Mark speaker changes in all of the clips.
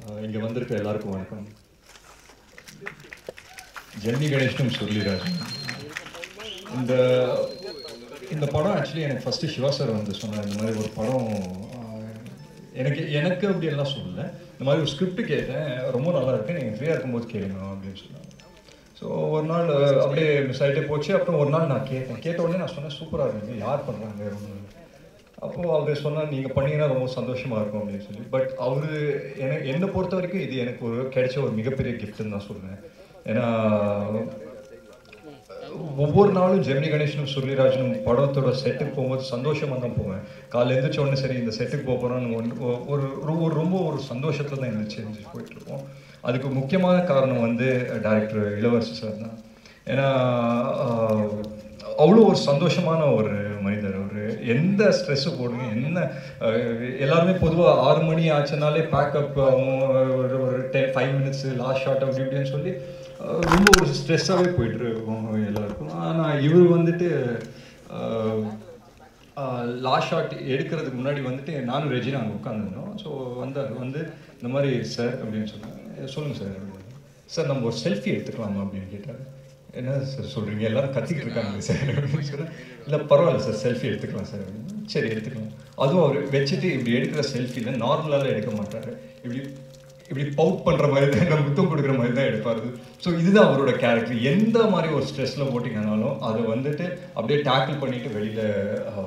Speaker 1: இங்கே வந்திருக்க எல்லாருக்கும் வணக்கம். ஜெமினி கணேஷனும் சொல்லிடுறாரு. இந்த இந்த படம் ஆக்சுவலி எனக்கு ஃபஸ்ட்டு சிவா சார் வந்து சொன்னார், இந்த மாதிரி ஒரு படம் எனக்கு அப்படியெல்லாம் சொல்லலை, இந்த மாதிரி ஒரு ஸ்கிரிப்ட் கேட்டேன், ரொம்ப நல்லா இருக்கு, நீங்கள் ஃப்ரீயாக இருக்கும்போது கேளுங்க அப்படின்னு சொன்னாங்க. ஸோ ஒரு நாள் அப்படியே மிஸ் ஆகிட்டே போச்சு. அப்புறம் ஒரு நாள் நான் கேட்ட உடனே நான் சொன்னேன், சூப்பராக இருக்குங்க, யார் பண்ணுறாங்க அப்படின்னு. அப்போது அவர் சொன்னால் நீங்கள் பண்ணிங்கன்னா ரொம்ப சந்தோஷமாக இருக்கும் அப்படின்னு சொல்லி. பட் அவர் என்னை பொறுத்த வரைக்கும் இது எனக்கு கிடைச்ச ஒரு மிகப்பெரிய கிஃப்ட்டுன்னு தான் சொல்லுவேன். ஏன்னா ஒவ்வொரு நாளும் ஜெமினி கணேஷனும் சுருளிராஜனும் படத்தோட செட்டுக்கு போகும்போது சந்தோஷமாக தான் போவேன். காலையில் எழுந்திரிச்ச உடனே சரி இந்த செட்டுக்கு போகிறோன்னு ரொம்ப ஒரு சந்தோஷத்தில் தான் எழுந்திரிச்சு போயிட்டுருக்கோம். அதுக்கு முக்கியமான காரணம் வந்து டைரக்டர் இளவரசி சார் தான். ஏன்னா அவ்வளோ ஒரு சந்தோஷமான ஒரு மனிதர். அவர் எந்த ஸ்ட்ரெஸ்ஸு போடுங்க, என்ன எல்லாருமே பொதுவாக 6 மணி ஆச்சுனாலே பேக்கப் ஒரு 5 மினிட்ஸு லாஸ்ட் ஷாட் அப்படி இப்படின்னு சொல்லி ரொம்ப ஒரு ஸ்ட்ரெஸ்ஸாகவே போயிட்டுருக்கோம் எல்லாருக்கும். ஆனால் இவர் வந்துட்டு லாஸ்ட் ஷாட் எடுக்கிறதுக்கு முன்னாடி வந்துட்டு நானும் ரெஜினா அங்கே உட்காந்துருந்தோம். ஸோ வந்து இந்த மாதிரி சார் அப்படின்னு சொன்னாங்க. சொல்லுங்கள் சார் அப்படின்னு. சார் நம்ம ஒரு செல்ஃபி எடுத்துக்கலாமா அப்படின்னு கேட்டார். என்ன சார் சொல்கிறீங்க, எல்லோரும் கத்திக்கிட்டு இருக்காங்க சார் அப்படின்னு சொல்கிறேன். இல்லை பரவாயில்ல சார், செல்ஃபி எடுத்துக்கலாம் சார் அப்படின்னு. சரி எடுத்துக்கலாம். அதுவும் அவர் வச்சுட்டு இப்படி எடுக்கிற செல்ஃபியில் நார்மலாலாம் எடுக்க மாட்டார், இப்படி பவுட் பண்ணுற மாதிரி தான், முத்தம் கொடுக்குற மாதிரி தான் எடுப்பார். ஸோ இதுதான் அவரோட கேரக்டர். எந்த மாதிரி ஒரு ஸ்ட்ரெஸ்ஸில் போட்டிங்கனாலும் அதை வந்துட்டு அப்படியே டேக்கிள் பண்ணிவிட்டு வெளியில்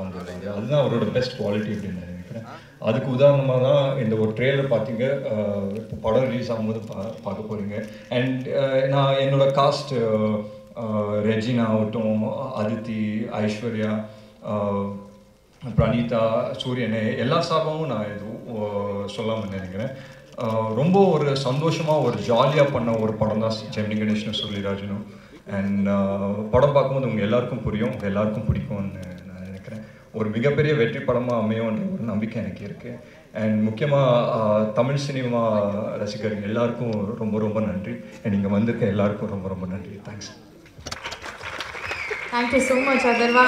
Speaker 1: வந்துடுறாங்க. அதுதான் அவரோட பெஸ்ட் குவாலிட்டி அப்படின்னு நான் நினைக்கிறேன். அதுக்கு உதாரணமாக தான் இந்த ஒரு ட்ரெய்லர் பார்த்தீங்க, இப்போ படம் ரிலீஸ் ஆகும்போது பார்க்க போகிறீங்க. அண்ட் நான் என்னோடய காஸ்ட் ரெஜினா ஆகட்டும், அதித்தி, ஐஸ்வர்யா, பிரணீதா, சூரியனை எல்லா சார்பாகவும் நான் எதுவும் சொல்லாமல் நினைக்கிறேன். ரொம்ப ஒரு சந்தோஷமாக ஒரு ஜாலியாக பண்ண ஒரு படம் தான் ஜெமினி கணேஷனும் சுருளிராஜனும். அண்ட் படம் பார்க்கும்போது உங்கள் எல்லாருக்கும் புரியும், உங்கள் எல்லாருக்கும் பிடிக்கும்னு நான் நினைக்கிறேன். ஒரு மிகப்பெரிய வெற்றி படமாக அமையும்ன்ற ஒரு நம்பிக்கை எனக்கு இருக்குது. அண்ட் முக்கியமாக தமிழ் சினிமா ரசிகர்கள் எல்லாருக்கும் ரொம்ப ரொம்ப நன்றி. அண்ட் இங்கே வந்திருக்க எல்லாருக்கும் ரொம்ப ரொம்ப நன்றி. Thanks.
Speaker 2: Thank you so much Atharva.